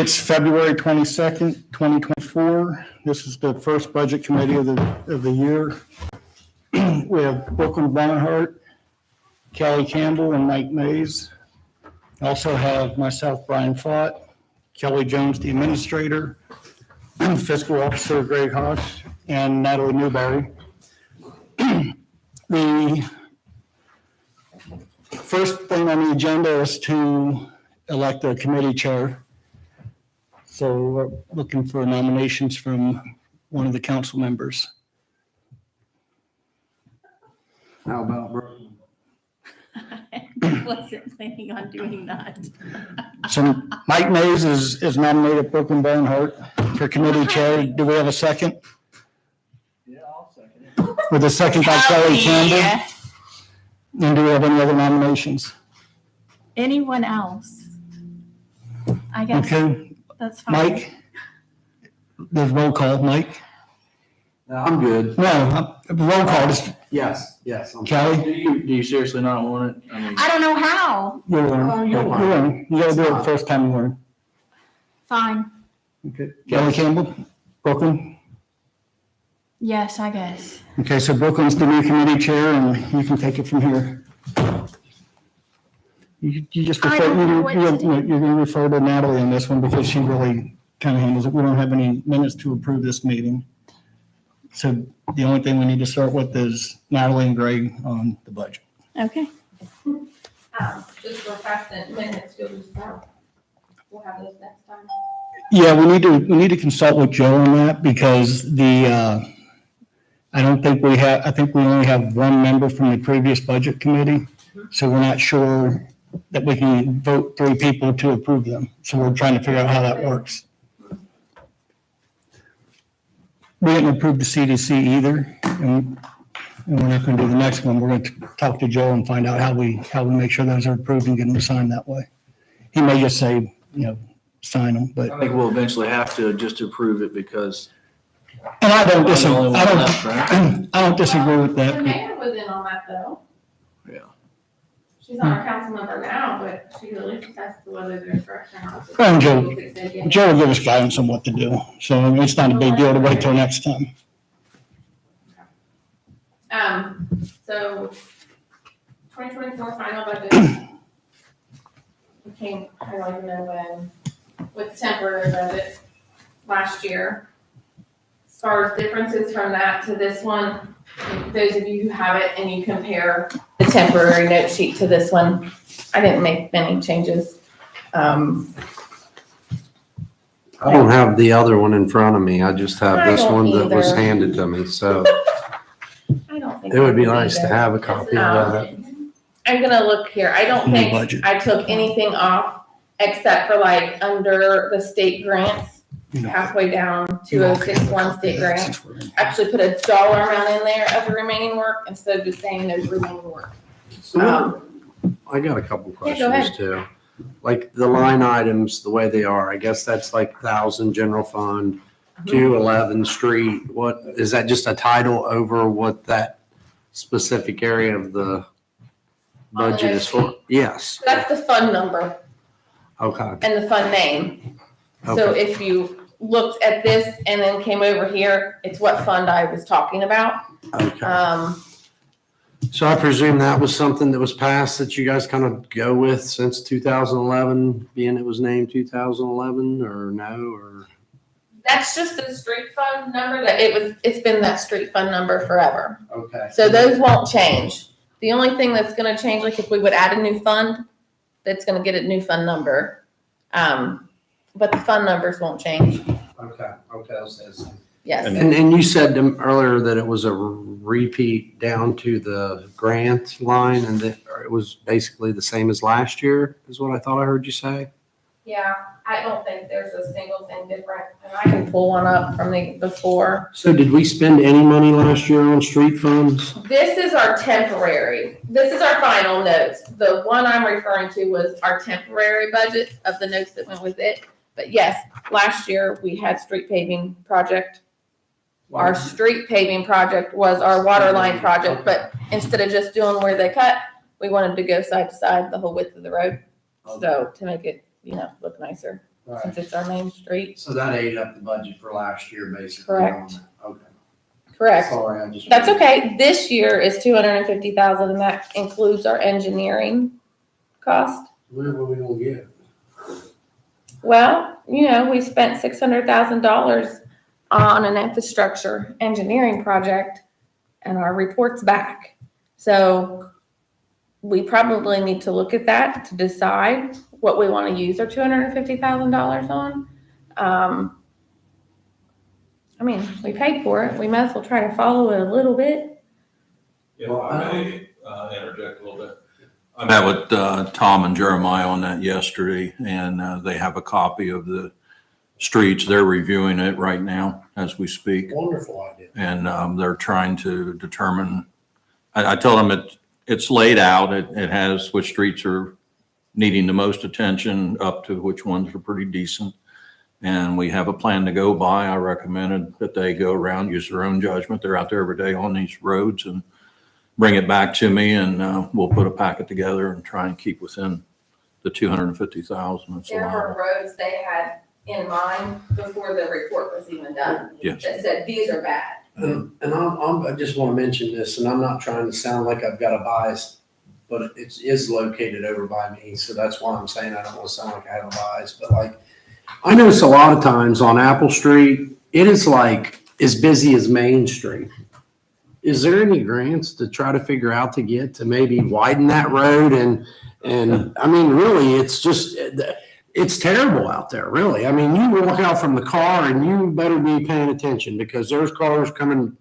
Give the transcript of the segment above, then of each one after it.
It's February 22nd, 2024. This is the first budget committee of the year. We have Brooklyn Barnhart, Kelly Campbell, and Mike Mays. Also have myself, Brian Fott, Kelly Jones, the administrator, fiscal officer Greg Hosh, and Natalie Newberry. The first thing on the agenda is to elect a committee chair. So we're looking for nominations from one of the council members. How about Brooklyn? I wasn't planning on doing that. So Mike Mays is nominated Brooklyn Barnhart for committee chair. Do we have a second? Yeah, I'll second it. With a second by Kelly Campbell. And do we have any other nominations? Anyone else? I guess Okay, that's fine. Mike? There's roll call. Mike? No, I'm good. No, roll call. Just Yes. I'm Kelly? Do you seriously not want it? I mean, I don't know how. You're Oh, one. you're one. You're one. You gotta do it the first time you learn. Fine. Okay. Kelly Campbell? Brooklyn? Yes, I guess. Okay, so Brooklyn's the new committee chair, and you can take it from here. You just I refer, don't know what to you're do. going to refer to Natalie on this one because she really kind of handles it. We don't have any minutes to approve this meeting. So the only thing we need to start with is Natalie and Greg on the budget. Okay. Just for precedent minutes, you'll just have, we'll have those next time. Yeah, we need to consult with Joe on that because I think we only have one member from the previous budget committee. So we're not sure that we can vote 3 people to approve them. So we're trying to figure out how that works. We didn't approve the CDC either, and we're not going to do the next one. We're going to talk to Joe and find out how we make sure those are approved and get them signed that way. He may just say, sign them, but. I think we'll eventually have to just approve it because And I don't I'm the only one left, disagree, right? I don't disagree with The that. mayor was in on that though. Yeah. She's not our council member now, but she really attests to whether there's correct or not. Well, Joe will give us guidance on what to do. So I mean, it's not a big deal to wait till next time. So 2024 final budget. We came, I don't even know when, with the temporary budget last year. As far as differences from that to this one, those of you who have it and you compare the temporary note sheet to this one, I didn't make many changes. I don't have the other one in front of me. I just have I this don't one that was either. handed to me, so I don't think. it would be I nice to either. have a copy of that. I'm gonna look here. I don't New think budget. I took anything off except for like under the state grants, halfway down, 2061 state grant. Actually put a dollar amount in there of the remaining work instead of just saying there's remaining work. So I got a couple Yeah, go ahead. questions too. Like the line items, the way they are, I guess that's like 1,000 general fund, 211 street. What, is that just a title over what that specific area of the On the budget note is for? Yes. That's the fund number Okay. and the fund name. So Okay. if you looked at this and then came over here, it's what fund I was talking about. Okay. So I presume that was something that was passed that you guys kind of go with since 2011, being it was named 2011, or no, or? That's just the street fund number that it's been that street fund number forever. Okay. So those won't change. The only thing that's gonna change, like if we would add a new fund, that's gonna get a new fund number. But the fund numbers won't change. Okay, Yes. And you said earlier that it was a repeat down to the grant line and that it was basically the same as last year, is what I thought I heard you say? Yeah, I don't think there's a single thing different. And I can pull one up from the before. So did we spend any money last year on street funds? This is our temporary. This is our final notes. The one I'm referring to was our temporary budget of the notes that went with it. But yes, last year we had street paving project. Our street paving project was our water line project, but instead of just doing where they cut, we wanted to go side to side the whole width of the road. So to make it, look nicer. since it's our main street. So that ate up the budget for last year, basically. Correct. Okay. Correct. Sorry, I just. That's okay. This year is 250,000 and that includes our engineering cost. Where were we gonna get? Well, we spent $600,000 on an infrastructure engineering project and our report's back. So we probably need to look at that to decide what we want to use our $250,000 on. We paid for it. We might as well try to follow it a little bit. If I may interject a little bit. I met with Tom and Jeremiah on that yesterday, and they have a copy of the streets. They're reviewing it right now as we speak, Wonderful idea. and they're trying to determine. I told them it's laid out. It has which streets are needing the most attention up to which ones are pretty decent. And we have a plan to go by. I recommended that they go around, use their own judgment. They're out there every day on these roads and bring it back to me, and we'll put a packet together and try and keep within the 250,000 that's There allowed. were roads they had in mind before the report was even done. Yes. That said, these are bad. And I just want to mention this, and I'm not trying to sound like I've got a bias, but it is located over by me, so that's why I'm saying I don't want to sound like I have a bias, but like, I notice a lot of times on Apple Street, it is like as busy as Main Street. Is there any grants to try to figure out to get to maybe widen that road? And I mean, really, it's terrible out there, really. I mean, you walk out from the car and you better be paying attention because there's cars coming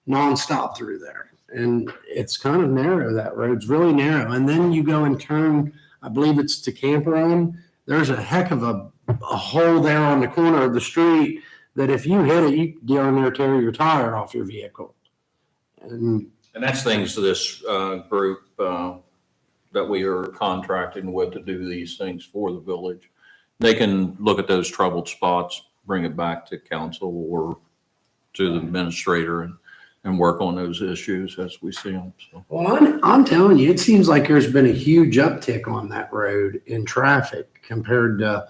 nonstop through there. And it's kind of narrow, that road's really narrow. And then you go and turn, I believe it's to Camper Run. There's a heck of a hole there on the corner of the street that if you hit it, you darn near tear your tire off your vehicle. And And that's things this group that we are contracting with to do these things for the village. They can look at those troubled spots, bring it back to council or to the administrator and work on those issues as we see them. So. well, I'm telling you, it seems like there's been a huge uptick on that road in traffic compared to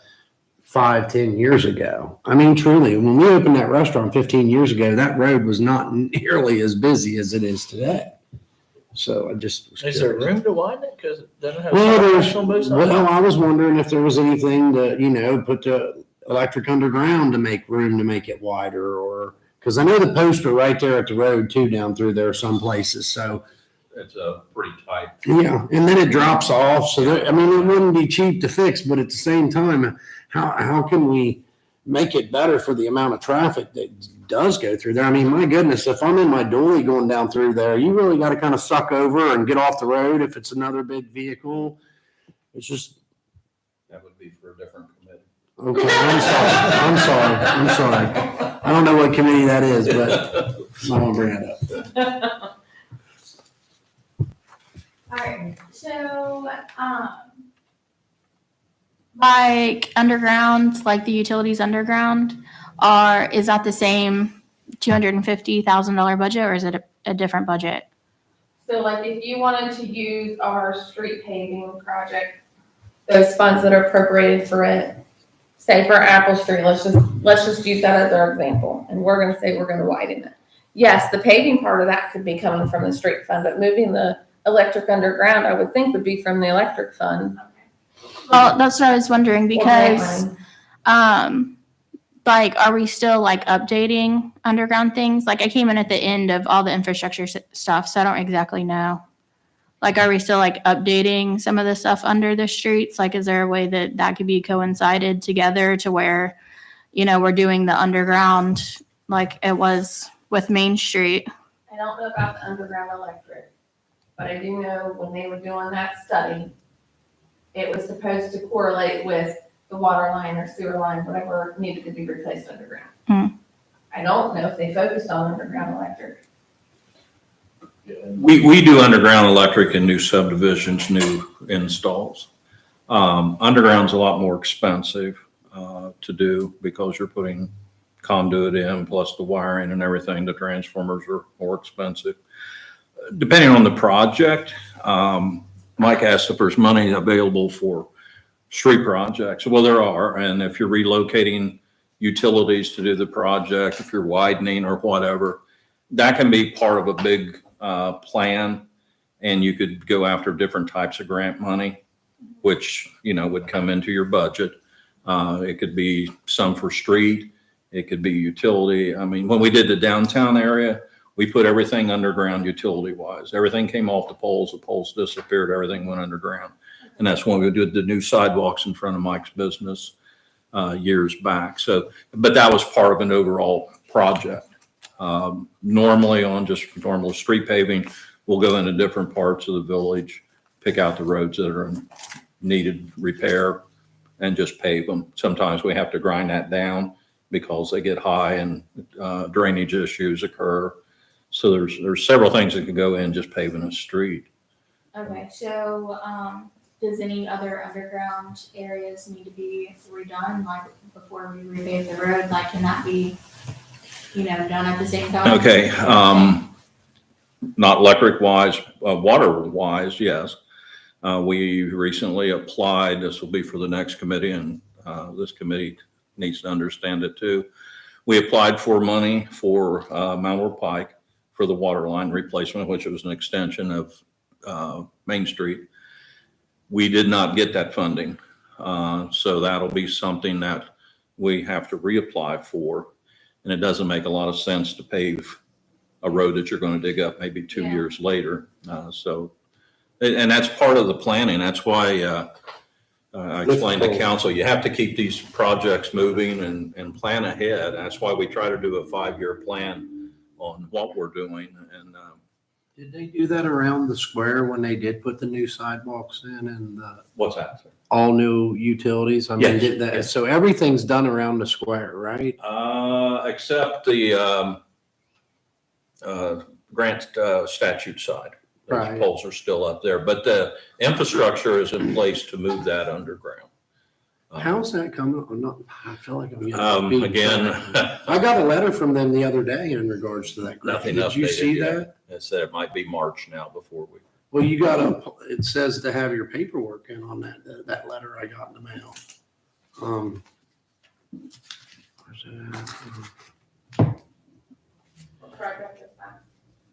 5-10 years ago. I mean, truly, when we opened that restaurant 15 years ago, that road was not nearly as busy as it is today. So I just was Is there curious. room to widen it? Because it doesn't have. Well, sidewalks on both sides? I was wondering if there was anything to, put the electric underground to make room to make it wider, or, because I know the posts are right there at the road too, down through there some places. So, It's a pretty tight. yeah, and then it drops off. So, it wouldn't be cheap to fix, but at the same time, how can we make it better for the amount of traffic that does go through there? I mean, my goodness, if I'm in my dolly going down through there, you really got to kind of suck over and get off the road if it's another big vehicle. It's just, That would be for a different committee. okay, I'm sorry. I don't know what committee that is, but I won't bring it up. Alright, so, like underground, like the utilities underground, is that the same $250,000 budget or is it a different budget? So like if you wanted to use our street paving project, those funds that are appropriated for it, say for Apple Street, let's just use that as our example, and we're gonna say we're gonna widen it. Yes, the paving part of that could be coming from the street fund, but moving the electric underground, I would think would be from the electric fund. Well, that's what I was wondering or because, mainline. like, are we still like updating underground things? Like I came in at the end of all the infrastructure stuff, so I don't exactly know. Like, are we still like updating some of the stuff under the streets? Like, is there a way that could be coincided together to where, we're doing the underground like it was with Main Street? I don't know about the underground electric, but I do know when they were doing that study, it was supposed to correlate with the water line or sewer line, whatever needed to be replaced underground. Hmm. I don't know if they focused on underground electric. We do underground electric in new subdivisions, new installs. Underground's a lot more expensive to do because you're putting conduit in plus the wiring and everything. The transformers are more expensive. Depending on the project, Mike asked if there's money available for Street projects. Well, there are, and if you're relocating utilities to do the project, if you're widening or whatever, that can be part of a big plan, and you could go after different types of grant money, which, would come into your budget. It could be some for street, it could be utility. I mean, when we did the downtown area, we put everything underground utility-wise. Everything came off the poles disappeared, everything went underground. And that's when we did the new sidewalks in front of Mike's business years back. So, but that was part of an overall project. Normally on just normal street paving, we'll go into different parts of the village, pick out the roads that are in needed repair and just pave them. Sometimes we have to grind that down because they get high and drainage issues occur. So there's several things that could go in just paving a street. Okay, so, does any other underground areas need to be redone, like before we repave the road? Like, can that be, done at the same time? Okay, not electric wise, water wise, yes. We recently applied, this will be for the next committee, and this committee needs to understand it too. We applied for money for Mount World Pike for the water line replacement, which was an extension of Main Street. We did not get that funding. So that'll be something that we have to reapply for. And it doesn't make a lot of sense to pave a road that you're going to dig up maybe 2 Yeah. years later. And that's part of the planning. That's why I explained to council, you have to keep these projects moving and plan ahead. That's why we try to do a 5-year plan on what we're doing. And Did they do that around the square when they did put the new sidewalks in and the what's that? all new utilities? I mean, Yes. did that, so everything's done around the square, right? Except the grant statute side. Those Right. poles are still up there, but the infrastructure is in place to move that underground. How's that coming? I'm not, I feel like I'm getting. beat. Again, I got a letter from them the other day in regards to that. grant. nothing Did you updated see yet. that? It said it might be March now before we. Well, you got it says to have your paperwork in on that letter I got in the mail. Where's it at? Project is that,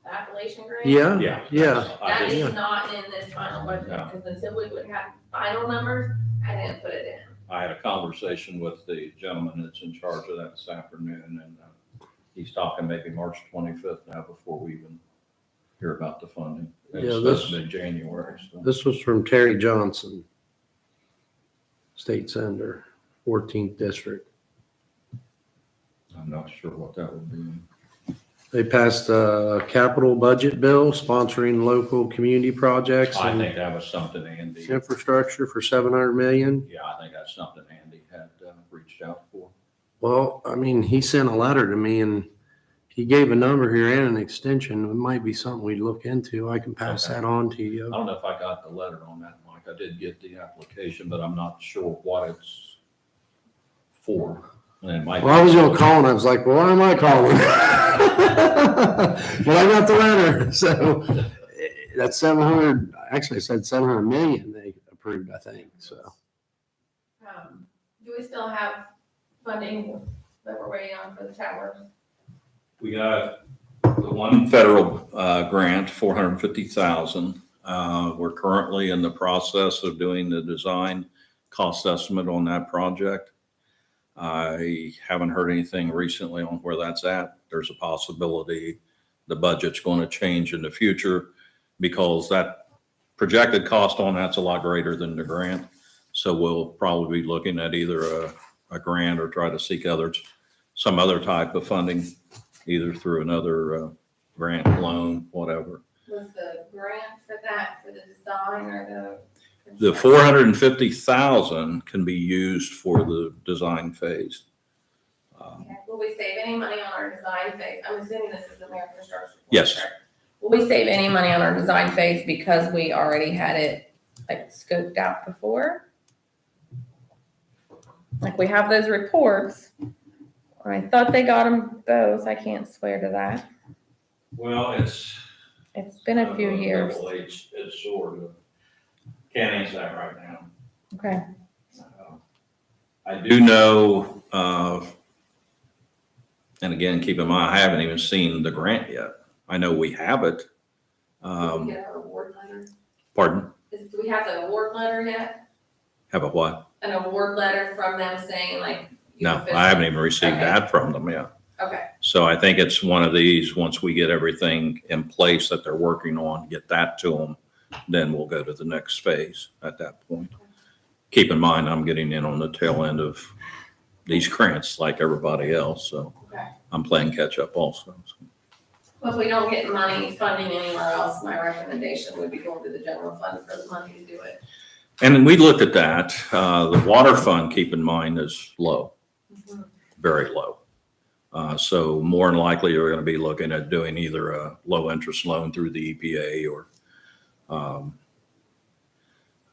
the Appalachian grant? Yeah, Yeah. yeah. That I is just- not in this final budget, No. because until we would have final numbers, I didn't put it in. I had a conversation with the gentleman that's in charge of that this afternoon, and he's talking maybe March 25th now before we even hear about the funding. It's Yeah, supposed this- to be January. So. This was from Terry Johnson, State Senator, 14th District. I'm not sure what that would be. They passed a capital budget bill sponsoring local community projects I and think that was something Andy, infrastructure for 700 million. yeah, I think that's something Andy had reached out for. Well, I mean, he sent a letter to me and he gave a number here and an extension. It might be something we look into. I can pass Okay. that on to I you. don't know if I got the letter on that, Mike. I did get the application, but I'm not sure what it's for. And it might. Well, I was gonna call and I was like, well, why am I calling? But I got the letter, so that's 700, actually it said 700 million they approved, I think, so. Do we still have funding that we're waiting on for the towers? We got the one federal grant, 450,000. We're currently in the process of doing the design cost estimate on that project. I haven't heard anything recently on where that's at. There's a possibility the budget's going to change in the future because that projected cost on that's a lot greater than the grant. So we'll probably be looking at either a grant or try to seek some other type of funding, either through another grant, loan, whatever. Was the grant for that, for the design or the? The 450,000 can be used for the design phase. Okay. Will we save any money on our design phase? I'm assuming this is the American Construction. Yes. Corp. Will we save any money on our design phase because we already had it like scoped out before? Like we have those reports. I thought they got them both. I can't swear to that. Well, it's. It's been a few years. It's sort of, can't answer that right now. Okay. I do know, and again, keep in mind, I haven't even seen the grant yet. I know we have it. Did we get our award letter? Pardon? Do we have the award letter yet? Have a what? An award letter from them saying like? you No, officially- I haven't even received Okay. that from them yet. Okay, So I think it's one of these, once we get everything in place that they're working on, get that to them, then we'll go to the next phase at that point. Keep in mind, I'm getting in on the tail end of these grants like everybody else, so okay. I'm playing catch up also. Well, if we don't get money funding anywhere else, my recommendation would be going to the general fund for the money to do it. And we looked at that. The water fund, keep in mind, is low, very low. So more than likely, you're going to be looking at doing either a low interest loan through the EPA or,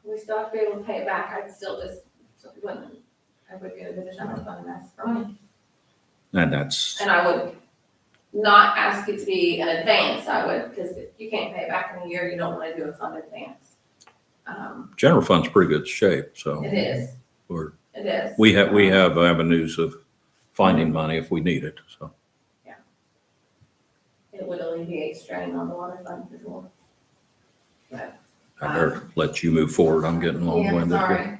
We still have to be able to pay it back, I'd still just, I would go to the general fund and ask for money. and that's, And I would not ask it to be an advance, I would, because if you can't pay it back in a year, you don't want to do a fund advance. general fund's pretty good shape, so. It is, We're, it is. we have avenues of finding money if we need it, so. It would alleviate strain on the water fund for sure. But, I better let you move forward. I'm getting yeah, long-winded. sorry.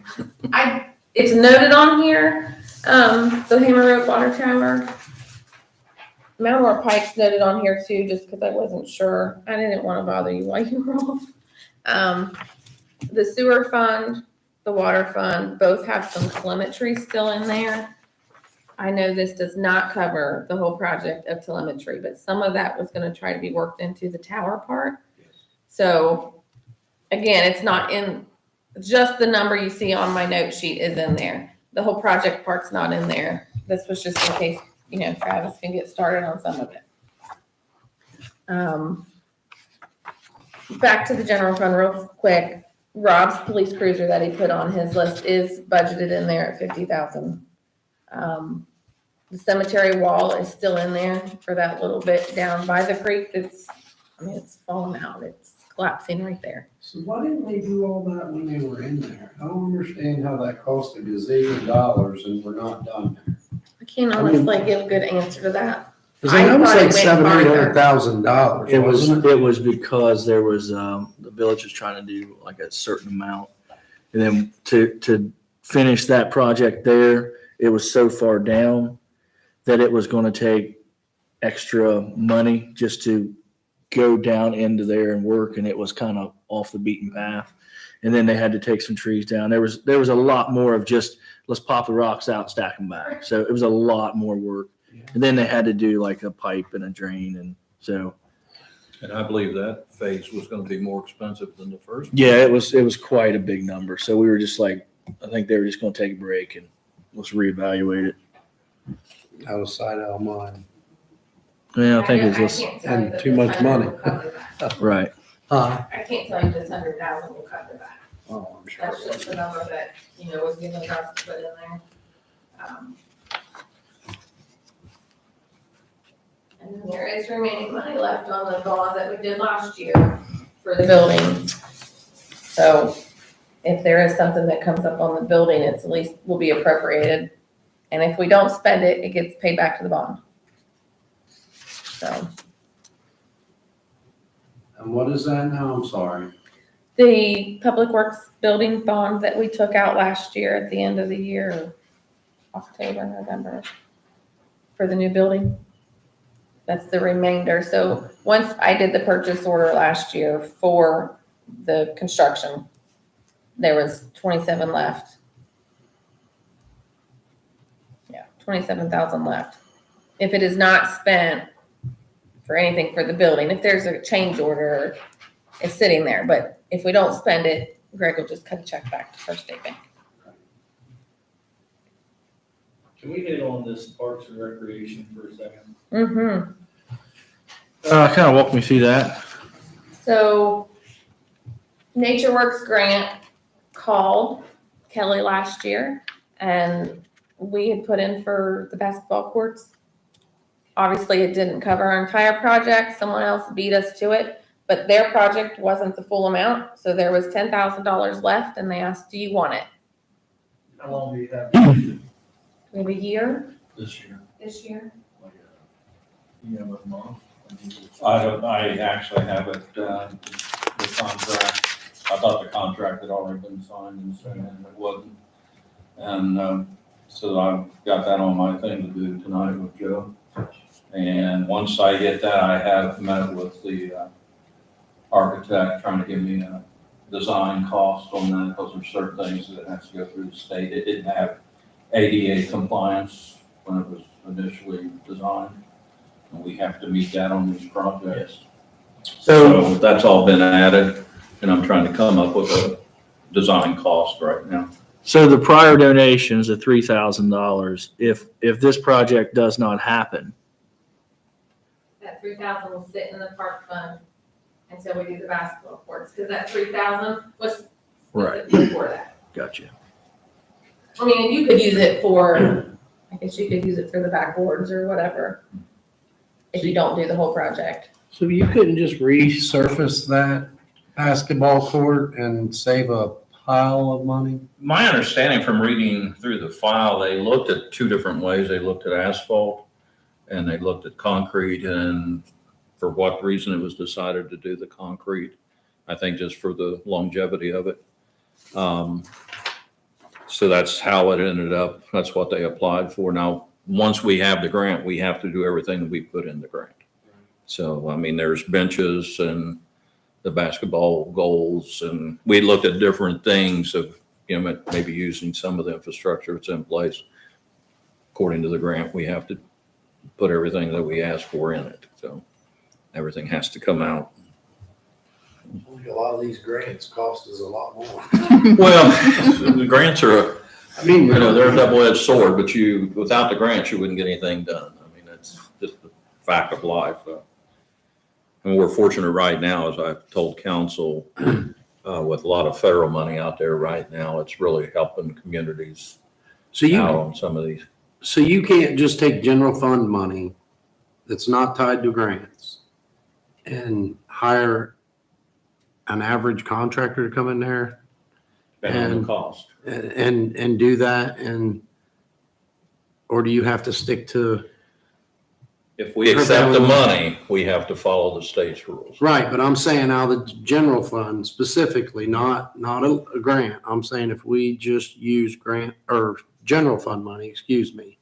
It's noted on here, the Hammer Road Water Tower. Mount Or Pike's noted on here too, just because I wasn't sure. I didn't want to bother you while you were off. The sewer fund, the water fund, both have some telemetry still in there. I know this does not cover the whole project of telemetry, but some of that was gonna try to be worked into the tower part. So, again, it's not in, just the number you see on my note sheet is in there. The whole project part's not in there. This was just in case, Travis can get started on some of it. Back to the general fund real quick. Rob's police cruiser that he put on his list is budgeted in there at 50,000. The cemetery wall is still in there for that little bit down by the creek. It's falling out. It's collapsing right there. So why didn't they do all that when they were in there? I don't understand how that cost a gazillion dollars and we're not done there. I can't honestly give a good answer to that. Cause I know it was thought it like went $700,000, It was, wasn't it? it was because there was, the village was trying to do like a certain amount. And then to finish that project there, it was so far down that it was gonna take extra money just to go down into there and work, and it was kind of off the beaten path. And then they had to take some trees down. There was a lot more of just, let's pop the rocks out, stack them back. So it was a lot more work. And then they had to do like a pipe and a drain, and so. And I believe that phase was going to be more expensive than the first. Yeah, it was quite a big number. So we were just like, I think they were just gonna take a break and let's reevaluate it. Out of sight, out of mind. Yeah, I think it's can't just, tell you and that too this much 100 money. will cover that. right. I can't tell you this 100,000 will cover that. Oh, I'm sure. That's just the number that, was given to us to put in there. And then there is remaining money left on the bond that we did last year for the building. So if there is something that comes up on the building, it's at least will be appropriated. And if we don't spend it, it gets paid back to the bond. So And what is that now? I'm sorry. the Public Works building bond that we took out last year at the end of the year, October, November, for the new building. That's the remainder. So once I did the purchase order last year for the construction, there was 27 left. Yeah, 27,000 left. If it is not spent for anything for the building, if there's a change order, it's sitting there. But if we don't spend it, Greg will just cut a check back to First State Bank. Can we hit on this Parks and Recreation for a second? Mm-hmm. Kind of walk me through that. So Nature Works grant called Kelly last year, and we had put in for the basketball courts. Obviously, it didn't cover our entire project. Someone else beat us to it, but their project wasn't the full amount. So there was $10,000 left, and they asked, do you want it? How long do you have? Maybe a year This year. this year. You have a month? I actually have it, the contract. I thought the contract had already been signed and so it wasn't. And, so I've got that on my thing to do tonight with Joe. And once I get that, I have met with the, architect trying to give me a design cost on that because there's certain things that has to go through the state. It didn't have ADA compliance when it was initially designed. And we have to meet that on these projects. So that's all been added, and I'm trying to come up with a design cost right now. So the prior donations of $3,000, if this project does not happen, That 3,000 will sit in the park fund until we do the basketball courts, because that 3,000 was right, before that. gotcha. I mean, you could use it for, I guess you could use it for the backboards or whatever, if you don't do the whole project. So you couldn't just resurface that basketball court and save a pile of money? My understanding from reading through the file, they looked at two different ways. They looked at asphalt and they looked at concrete, and for what reason it was decided to do the concrete. I think just for the longevity of it. So that's how it ended up. That's what they applied for. Now, once we have the grant, we have to do everything that we put in the grant. So, I mean, there's benches and the basketball goals, and we looked at different things of, you know, maybe using some of the infrastructure that's in place. According to the grant, we have to put everything that we asked for in it. So everything has to come out. A lot of these grants cost us a lot more. Well, the grants are, I mean, you know, they're a double-edged sword, but without the grants, you wouldn't get anything done. I mean, that's just the fact of life. And we're fortunate right now, as I've told council, with a lot of federal money out there right now, it's really helping communities so out you, on some of these. so you can't just take general fund money that's not tied to grants and hire an average contractor to come in there Depending on And- the cost. and do that, and or do you have to stick to? If we accept the money, we have to follow the state's rules. Right, but I'm saying out of the general fund specifically, not a grant. I'm saying if we just use grant or general fund money, excuse me,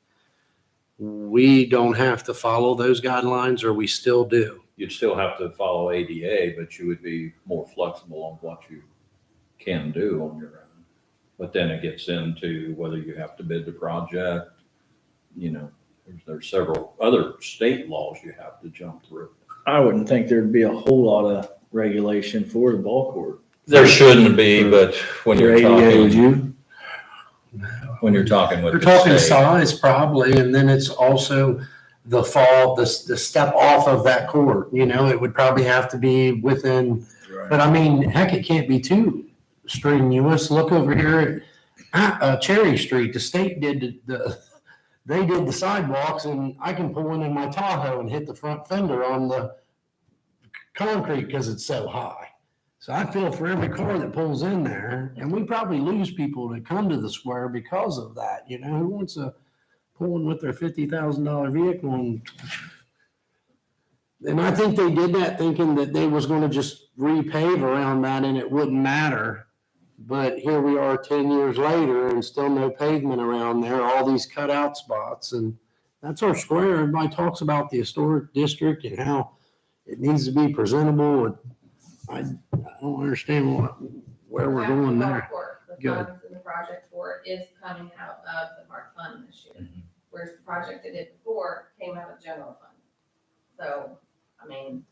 we don't have to follow those guidelines, or we still do? You'd still have to follow ADA, but you would be more flexible on what you can do on your own. But then it gets into whether you have to bid the project, you know, there's several other state laws you have to jump through. I wouldn't think there'd be a whole lot of regulation for the ball court. There shouldn't be, but when For you're ADA, would talking, you? with We're the talking state. size probably, and then it's also the step off of that court, you know, it would probably have to be within, but I mean, heck, it can't be too strenuous. Look over here at Cherry Street, the state did they did the sidewalks, and I can pull in my Tahoe and hit the front fender on the concrete because it's so high. So I feel for every car that pulls in there, and we probably lose people that come to the square because of that. You know, who wants to pull in with their $50,000 vehicle? And I think they did that thinking that they was going to just repave around that and it wouldn't matter. But here we are 10 years later and still no pavement around there, all these cutout spots. And that's our square. Everybody talks about the historic district and how it needs to be presentable. And I don't understand where we're going there. The Good. funds and the project for it is coming out of the park fund this year. Mhm. Whereas the project they did before came out of general fund. So, I mean,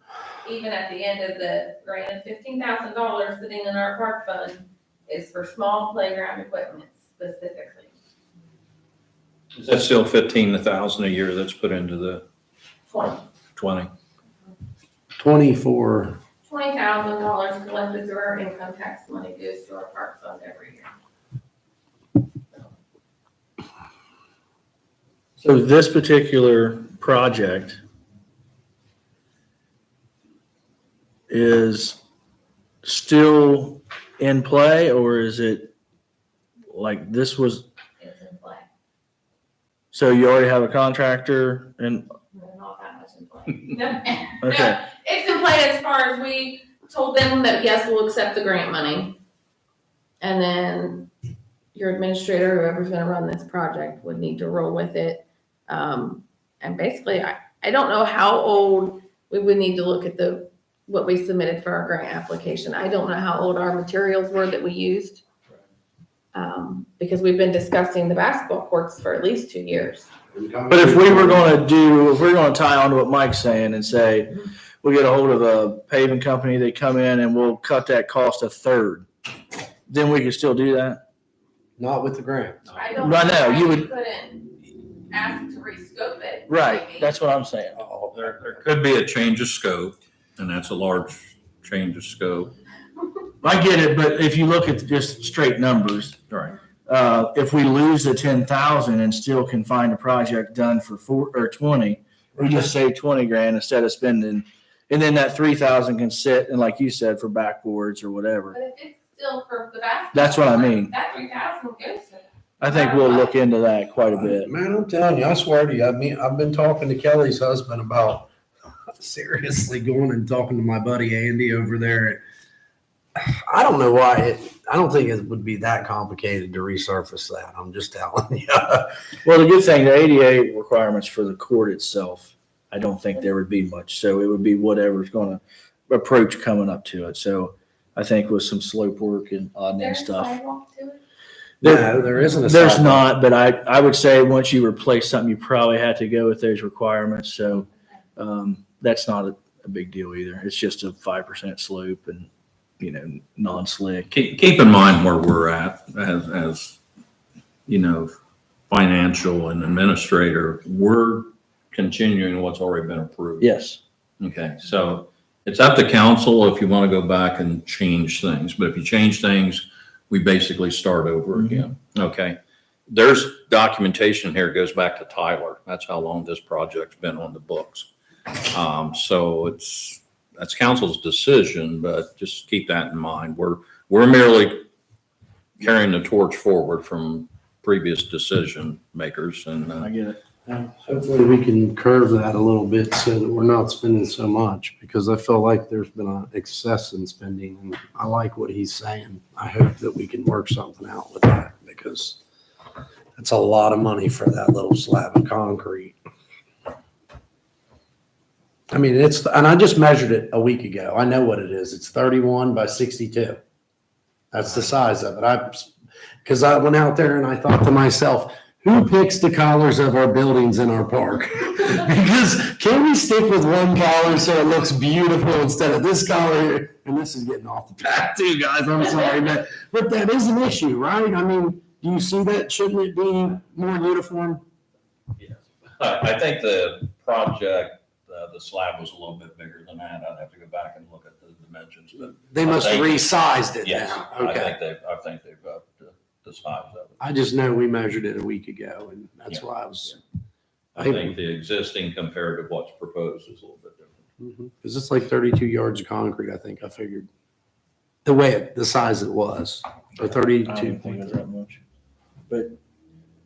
even at the end of the grant, $15,000 sitting in our park fund is for small playground equipment specifically. Is that still 15,000 a year that's put into the 20? 24. $20,000 collected through our income tax money goes to our park fund every year. So this particular project is still in play, or is it like this was So you already have a contractor and, Not that much in play. No, okay, no, it's in play as far as we told them that, yes, we'll accept the grant money. And then your administrator, whoever's gonna run this project, would need to roll with it. And basically, I don't know how old, we would need to look at what we submitted for our grant application. I don't know how old our materials were that we used. Because we've been discussing the basketball courts for at least 2 years. but if we were gonna tie on to what Mike's saying and say, we get a hold of a paving company, they come in and we'll cut that cost a third, then we could still do that? Not with the grant. I don't Right now, why you we would- couldn't ask to rescope it. Right, maybe. that's what I'm saying. There could be a change of scope, and that's a large change of scope. I get it, but if you look at just straight numbers, Right. if we lose the 10,000 and still can find a project done for 20, we just save 20 grand instead of spending, and then that 3,000 can sit, and like you said, for backboards or whatever. But if it's still for the basketball. That's what I mean. That 3,000 goes to. I think we'll look into that quite a bit. Man, I'm telling you, I swear to you, I mean, I've been talking to Kelly's husband about seriously going and talking to my buddy Andy over there. I don't know why I don't think it would be that complicated to resurface that. I'm just telling you. Well, the good thing, the ADA requirements for the court itself, I don't think there would be much. So it would be whatever's going to approach coming up to it. So I think with some slope work and odd and There's stuff. sidewalk to it? No, there isn't a There's sidewalk. not, but I would say once you replace something, you probably had to go with those requirements. So that's not a big deal either. It's just a 5% slope and, non-slick. Keep in mind where we're at as, financial and administrator, we're continuing what's already been approved. Yes. Okay, so it's up to council if you want to go back and change things, but if you change things, we basically start over again. Okay, there's documentation here, goes back to Tyler. That's how long this project's been on the books. So that's council's decision, but just keep that in mind. We're merely carrying the torch forward from previous decision makers, and I get it. Hopefully we can curve that a little bit so that we're not spending so much, because I feel like there's been an excess in spending, and I like what he's saying. I hope that we can work something out with that, because that's a lot of money for that little slab of concrete. I mean, and I just measured it a week ago. I know what it is. It's 31 by 62. That's the size of it. Because I went out there and I thought to myself, who picks the collars of our buildings in our park? Because can we stick with one collar so it looks beautiful instead of this collar? And this is getting off the path too, guys. I'm sorry, but that is an issue, right? I mean, do you see that? Shouldn't it be more uniform? I think the project, the slab was a little bit bigger than that. I'd have to go back and look at the dimensions, but They must have I think- resized it yes, now. I Okay. think they've upped the size of it. I just know we measured it a week ago, and that's Yeah. why I was. I think the existing compared to what's proposed is a little bit different. Because it's like 32 yards of concrete, I think I figured. The size it was, or I 32, don't think it was that much. But,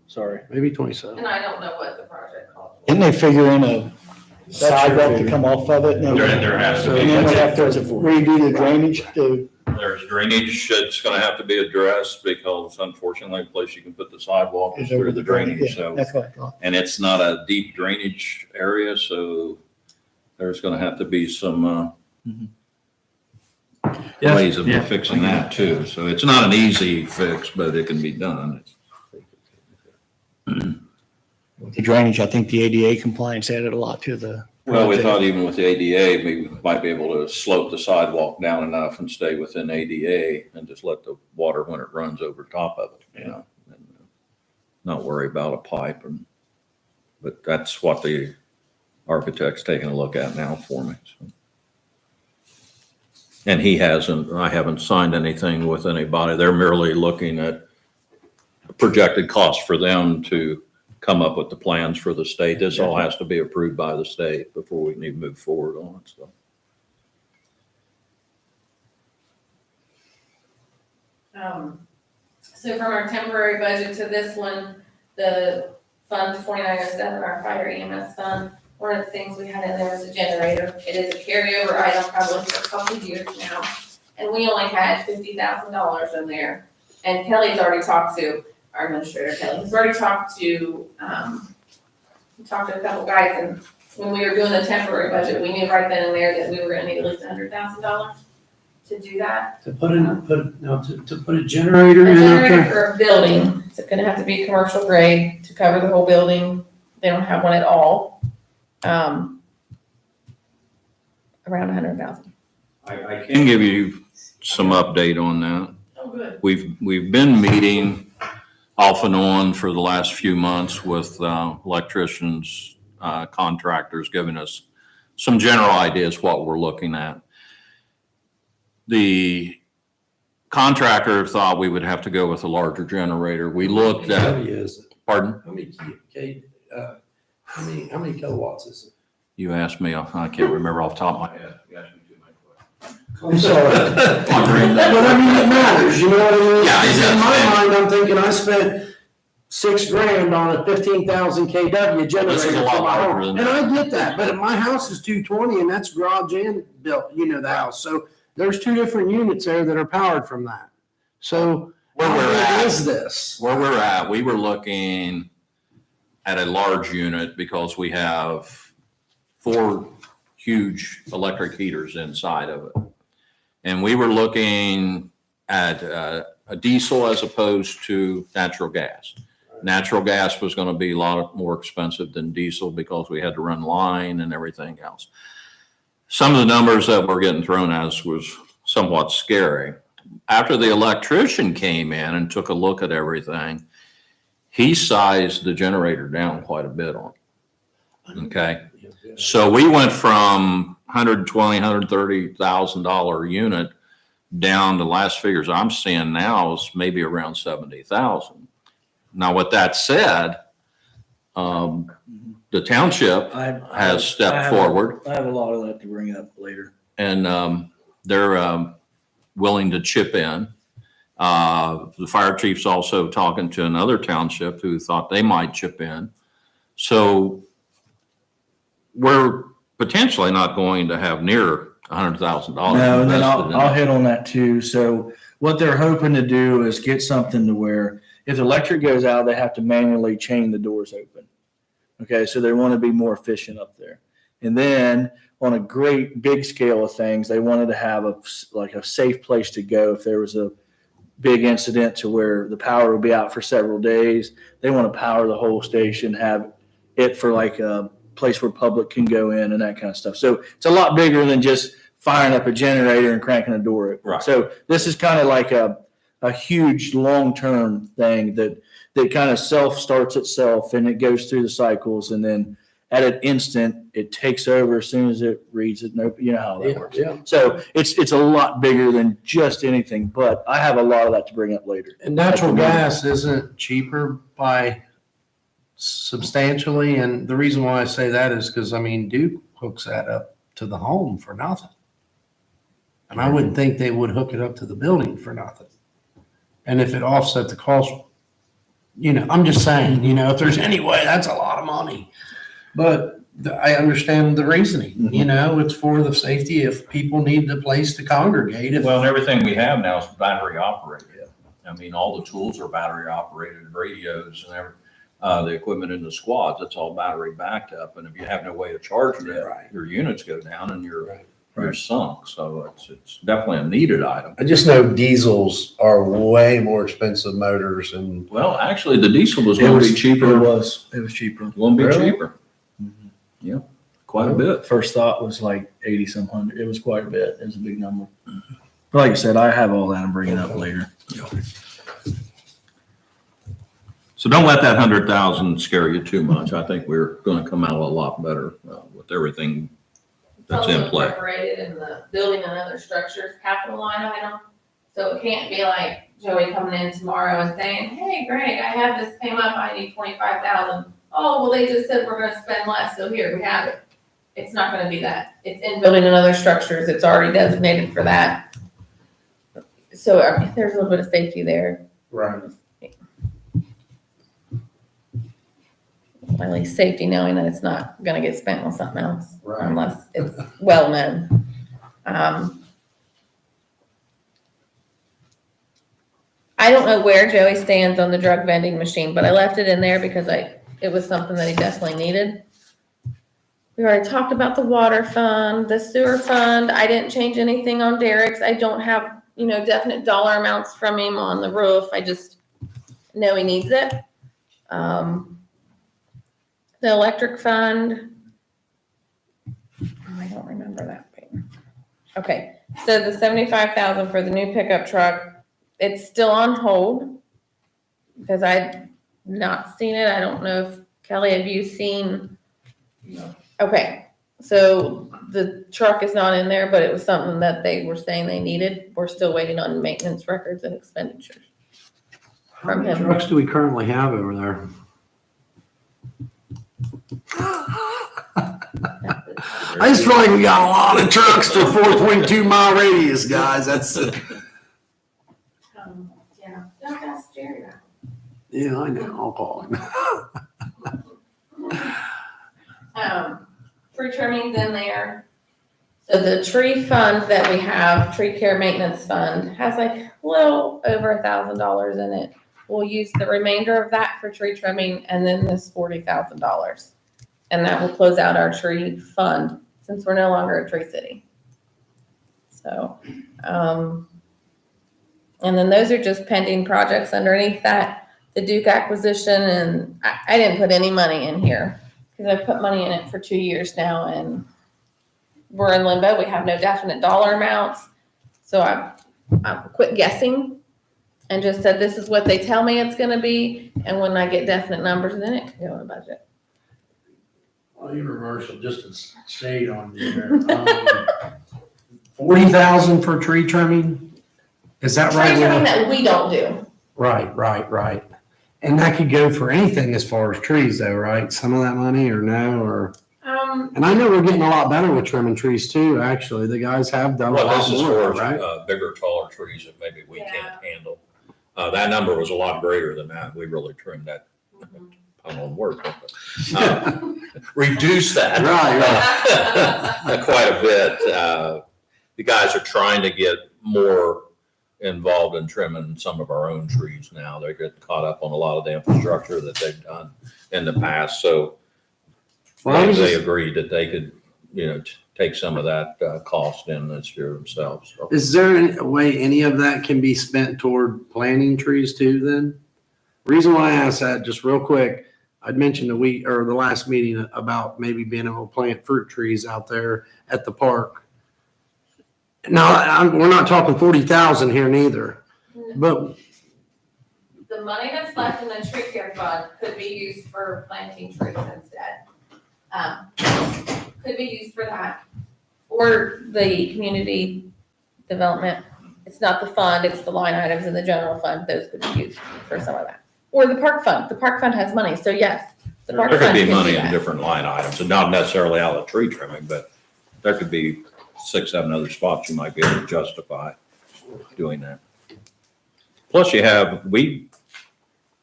sorry. maybe 27. And I don't know what the project called. Didn't they figure in a That's your sidewalk to figure. come off of it? And then- There has to be. And then we have to redo the drainage to, There's drainage that's gonna have to be addressed because unfortunately, the place you can put the sidewalk is through the drainage, Yeah, so. that's what I thought. And it's not a deep drainage area, so there's gonna have to be some, ways of Yeah. fixing that too. So it's not an easy fix, but it can be done. The drainage, I think the ADA compliance added a lot to the. Well, we thought even with the ADA, we might be able to slope the sidewalk down enough and stay within ADA and just let the water when it runs over top of it, and not worry about a pipe but that's what the architect's taking a look at now for me. So. And I haven't signed anything with anybody. They're merely looking at projected costs for them to come up with the plans for the state. This all has to be approved by the state before we can even move forward on it, so. So from our temporary budget to this one, the Fund 4907, our fire EMS fund. One of the things we had in there was a generator. It is a carryover item probably for a couple of years now. And we only had $50,000 in there. And Kelly's already talked to, our administrator Kelly, he's already talked to a couple guys, and when we were doing the temporary budget, we knew right then and there that we were gonna need at least $100,000 to do that. To put a generator A in generator up for a building, it's gonna have to be commercial grade to cover the whole building. They don't have one at all. Around 100,000. I can give you some update on that. Oh, good. We've been meeting off and on for the last few months with electricians, contractors, giving us some general ideas what we're looking at. The contractor thought we would have to go with a larger generator. We looked at, is it? pardon? How many kilowatts is it? You asked me, I can't remember off the top of my head. You asked me too many questions. I'm sorry. But I mean, it matters, you know what I mean? Yeah, it does. In my mind, I'm thinking I spent $6,000 on a 15,000 KW generator This is a lot for my larger home. than And I get that, but my house is 220 and that's garage and built, the house. So there's two different units there that are powered from that. So Where how we're big at. is this? Where we're at, we were looking at a large unit because we have 4 huge electric heaters inside of it. And we were looking at a diesel as opposed to natural gas. Natural gas was going to be a lot more expensive than diesel because we had to run line and everything else. Some of the numbers that were getting thrown at us was somewhat scary. After the electrician came in and took a look at everything, he sized the generator down quite a bit on it. Okay. So we went from $120,000, $130,000 unit down to last figures I'm seeing now is maybe around 70,000. Now, with that said, the township has stepped forward I have a lot of that to bring up later. and they're willing to chip in. The fire chief's also talking to another township who thought they might chip in. So we're potentially not going to have near $100,000 No, and then invested in I'll it. hit on that too. So what they're hoping to do is get something to where if the electric goes out, they have to manually chain the doors open. Okay, so they want to be more efficient up there. And then on a great big scale of things, they wanted to have a safe place to go if there was a big incident to where the power would be out for several days. They want to power the whole station, have it for like a place where public can go in and that kind of stuff. So it's a lot bigger than just firing up a generator and cranking a door open. Right. So this is kind of like a huge long-term thing that kind of self-starts itself and it goes through the cycles, and then at an instant it takes over as soon as it reads it. You know how that works. Yeah. So it's a lot bigger than just anything, but I have a lot of that to bring up later. And natural gas isn't cheaper by substantially. And the reason why I say that is because, Duke hooks that up to the home for nothing. And I wouldn't think they would hook it up to the building for nothing. And if it offset the cost, I'm just saying, if there's any way, that's a lot of money. But I understand the reasoning, it's for the safety if people need a place to congregate. Well, and everything we have now is battery operated. All the tools are battery operated, radios and the equipment in the squads, it's all battery backed up. And if you have no way to charge it, Right. your units go down and you're Right. sunk. So it's definitely a needed item. I just know diesels are way more expensive motors and Well, actually, the diesel was going to be cheaper. It was cheaper. Going to be Really? cheaper. Yeah, quite a bit. First thought was like 80 some hundred. It was quite a bit. It was a big number. But like I said, I have all that I'm bringing up later. So don't let that 100,000 scare you too much. I think we're going to come out a lot better with everything that's It's in also play. incorporated in the building and other structures capital line item. So it can't be like Joey coming in tomorrow and saying, hey, Greg, I have this came up, I need 25,000. Oh, well, they just said we're gonna spend less, so here, we have it. It's not gonna be that. It's in building and other structures. It's already designated for that. So there's a little bit of safety there. Right. at least safety knowing that it's not gonna get spent on something else Right. unless it's well known. I don't know where Joey stands on the drug vending machine, but I left it in there because it was something that he definitely needed. We already talked about the water fund, the sewer fund. I didn't change anything on Derek's. I don't have, definite dollar amounts from him on the roof. I just know he needs it. The electric fund. I don't remember that thing. Okay, so the 75,000 for the new pickup truck, it's still on hold because I'd not seen it. I don't know if, Kelly, have you seen? No. Okay, so the truck is not in there, but it was something that they were saying they needed. We're still waiting on maintenance records and expenditures. How many trucks do we currently have over there? I just feel like we got a lot of trucks to 4.2 mile radius, guys. That's, Yeah, don't ask Jerry that. yeah, I know. I'll call him. Tree trimming's in there. So the tree fund that we have, tree care maintenance fund, has like a little over $1,000 in it. We'll use the remainder of that for tree trimming and then this $40,000. And that will close out our tree fund since we're no longer a tree city. So, and then those are just pending projects underneath that. The Duke acquisition, and I didn't put any money in here because I've put money in it for 2 years now and we're in limbo. We have no definite dollar amounts. So I quit guessing and just said, this is what they tell me it's gonna be. And when I get definite numbers, then it can go in the budget. Well, Universal just stayed on there. 40,000 for tree trimming? Is that Tree right? trimming Will? that we don't do. Right. And that could go for anything as far as trees though, right? Some of that money or no, or, and I know we're getting a lot better with trimming trees too, actually. The guys have done a Well, lot this is more, for right? bigger, taller trees that maybe we Yeah. can't handle. That number was a lot greater than that. We really trimmed that, pun on word, reduced that. Right, Quite a bit. The guys are trying to get more involved in trimming some of our own trees now. They're getting caught up on a lot of the infrastructure that they've done in the past. So Well, I was they just- agreed that they could, take some of that cost in this year themselves. So- Is there a way any of that can be spent toward planting trees too then? Reason why I asked that, just real quick, I'd mentioned the last meeting about maybe being able to plant fruit trees out there at the park. Now, we're not talking 40,000 here neither, but The money that's left in the tree care fund could be used for planting trees instead. Could be used for that. Or the community development. It's not the fund, it's the line items in the general fund. Those could be used for some of that. Or the park fund. The park fund has money, so yes. The park There could fund be can do money in that. different line items, and not necessarily out of tree trimming, but there could be 6, 7 other spots you might be able to justify doing that. Plus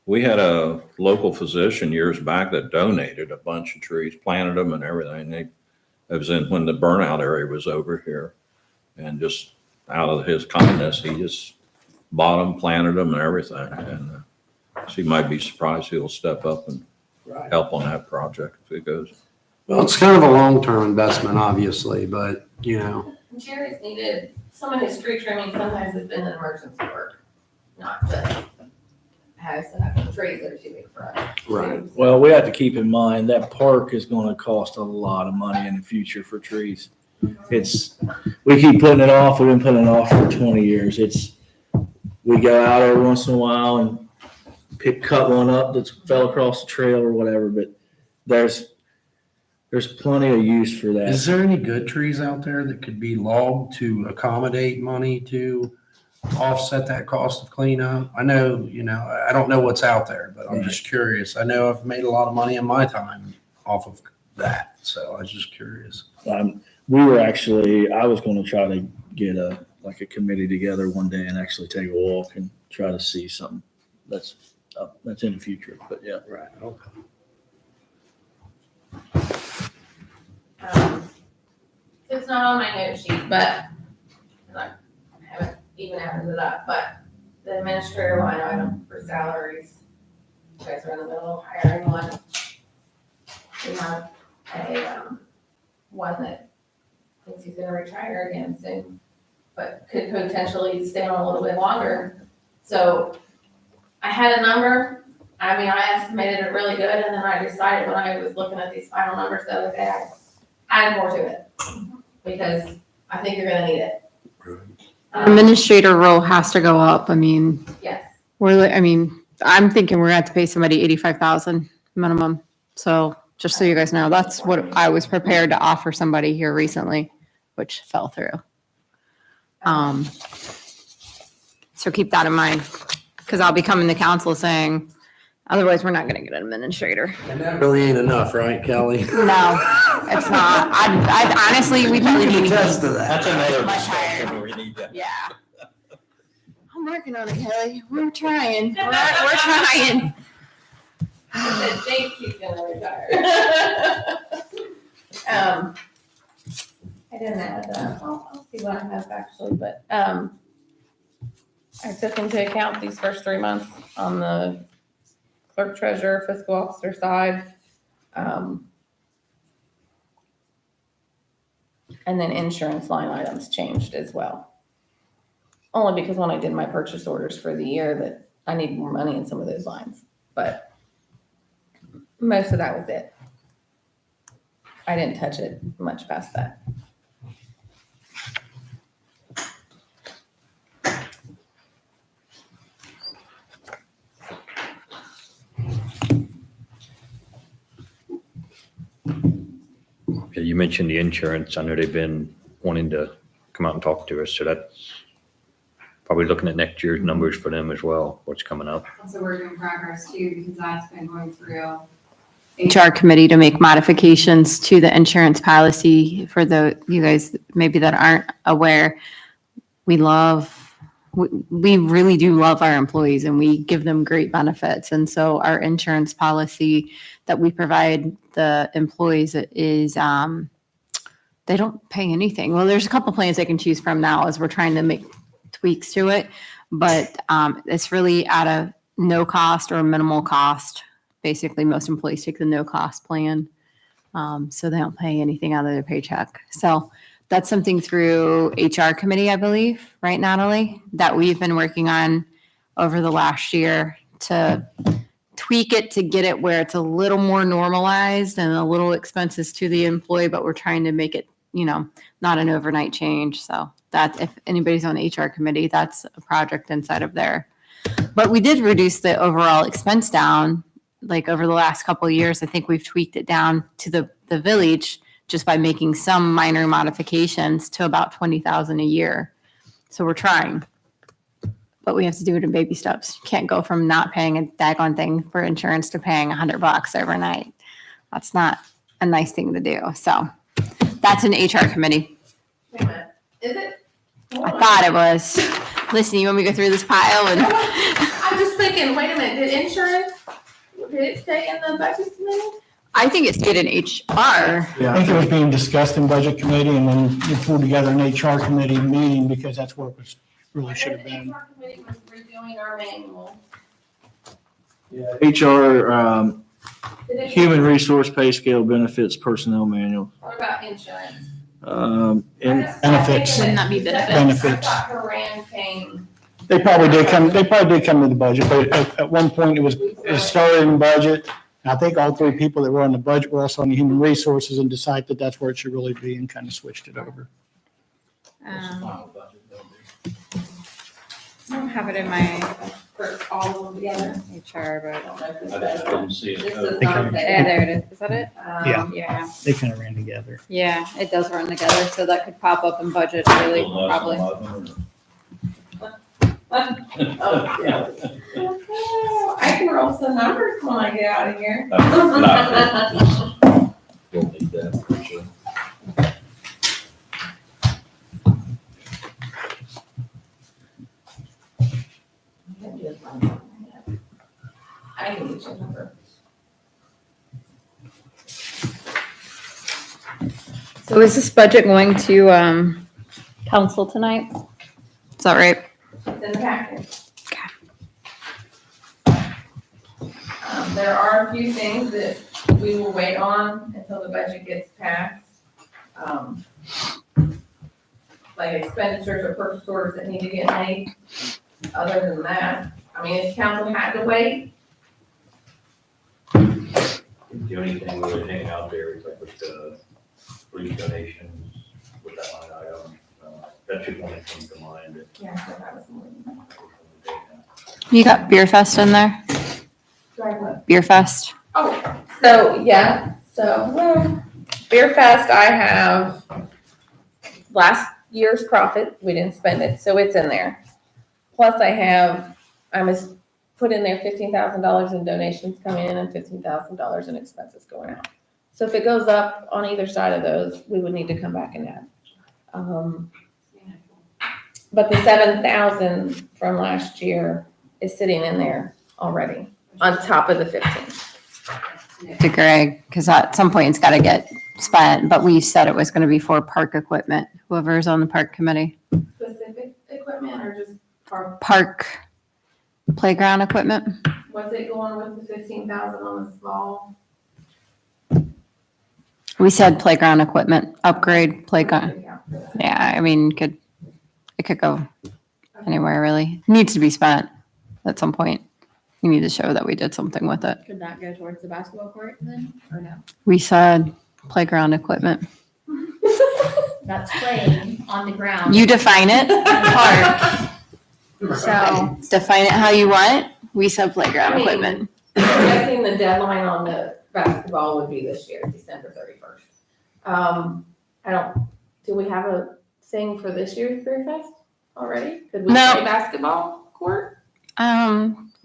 we had a local physician years back that donated a bunch of trees, planted them and everything. It was when the burnout area was over here. And just out of his kindness, he just bought them, planted them and everything. And so you might be surprised he'll step up and Right. help on that project if it goes. well, it's kind of a long-term investment, obviously, but Jerry's needed, some of his tree trimming sometimes has been an emergency work, not just has trees that are too big for us. Right. Well, we have to keep in mind that park is gonna cost a lot of money in the future for trees. We keep putting it off, we've been putting it off for 20 years. We go out every once in a while and cut one up that's fell across the trail or whatever, but there's plenty of use for that. Is there any good trees out there that could be logged to accommodate money to offset that cost of cleanup? I know, I don't know what's out there, but I'm just curious. I know I've made a lot of money in my time off of that, so I was just curious. I was gonna try to get a committee together one day and actually take a walk and try to see something that's in the future, but yeah. Right. Okay. It's not on my note sheet, but and I haven't even added it up, but the administrator line item for salaries. You guys are in the middle of hiring one. We have a, one that thinks he's gonna retire again soon, but could potentially stay on a little bit longer. So I had a number, I mean, I estimated it really good, and then I decided when I was looking at these final numbers the other day, I added more to it, because I think you're gonna need it. Administrator role has to go up. I mean, Yes, I'm thinking we're gonna have to pay somebody 85,000 minimum. So just so you guys know, that's what I was prepared to offer somebody here recently, which fell through. So keep that in mind, because I'll be coming to council saying, otherwise we're not gonna get an administrator. And that really ain't enough, right, Kelly? No, it's not. I honestly, we probably need. Attest to that. That's another Much discussion higher. we need to. Yeah. I'm working on it, Kelly. We're trying. We're trying. I said, thank you, gonna retire. I didn't add that, I'll see what I have actually, but, I took into account these first 3 months on the clerk treasurer fiscal officer side. And then insurance line items changed as well. Only because when I did my purchase orders for the year that I need more money in some of those lines, but most of that was it. I didn't touch it much past that. Yeah, you mentioned the insurance. I know they've been wanting to come out and talk to us, so that's probably looking at next year's numbers for them as well, what's coming up. So we're doing progress too, because that's been going through HR committee to make modifications to the insurance policy for you guys maybe that aren't aware. We really do love our employees and we give them great benefits. And so our insurance policy that we provide the employees is, they don't pay anything. Well, there's a couple plans they can choose from now as we're trying to make tweaks to it, but it's really at a no cost or minimal cost. Basically, most employees take the no cost plan, so they don't pay anything out of their paycheck. So that's something through HR committee, I believe, right, Natalie, that we've been working on over the last year to tweak it to get it where it's a little more normalized and a little expenses to the employee, but we're trying to make it, not an overnight change. So that if anybody's on the HR committee, that's a project inside of there. But we did reduce the overall expense down, like over the last couple of years. I think we've tweaked it down to the village just by making some minor modifications to about 20,000 a year. So we're trying, but we have to do it in baby steps. You can't go from not paying a daggone thing for insurance to paying $100 overnight. That's not a nice thing to do. So that's an HR committee. Wait a minute, is it? Hold I on. thought it was. Listen, you want me to go through this pile and I'm just thinking, wait a minute, did it stay in the budget committee? I think it's good in HR. I think it was being discussed in budget committee and then you pulled together an HR committee meeting because that's where it was, really should have The been. HR committee was redoing our manual. HR, Did it- human resource pay scale benefits personnel manual. What about insurance? And Benefits. Shouldn't that be benefits? Benefits. I thought Coran came. They probably did come to the budget, but at one point it started in budget. And I think all three people that were on the budget were also on the human resources and decided that that's where it should really be and kind of switched it over. Final budget, that'll be- I don't have it in my For all of them together. HR, but. I just didn't see This it. does They not come- say. Yeah, there it is. Is that it? Yeah. Yeah. They kind of ran together. Yeah, it does run together, so that could pop up in budget really, probably. Oh, yeah. Oh, I can roll some numbers when I get out of here. We'll need that for sure. I can get your number. So is this budget going to, council tonight? Is that right? It's in the packet. Okay. There are a few things that we will wait on until the budget gets passed. Like expenditures or purchase orders that need to get made. Other than that, I mean, if council had to wait, The only thing we were hanging out there is like with the police donations, with that line item. That should only come to mind. yeah, so that was more than You got Beer Fest in there? that. Beer Fest? Oh, so, yeah, so, well, Beer Fest, I have last year's profit, we didn't spend it, so it's in there. Plus I must put in there $15,000 in donations coming in and $15,000 in expenses going out. So if it goes up on either side of those, we would need to come back and add. But the 7,000 from last year is sitting in there already, on top of the 15. To Greg, because at some point it's got to get spent, but we said it was going to be for park equipment, whoever's on the park committee. Specific equipment or just, or Park playground equipment? was it going with the 15,000 on the small? We said playground equipment, upgrade playground. Yeah, I mean, it could go anywhere really. Needs to be spent at some point. We need to show that we did something with it. Could that go towards the basketball court then, or no? We said playground equipment. That's playing on the ground. You define it, park. So define it how you want. We said playground I mean, equipment. I'm guessing the deadline on the basketball would be this year, December 31st. Do we have a thing for this year's Beer Fest already? Could we No. play basketball court?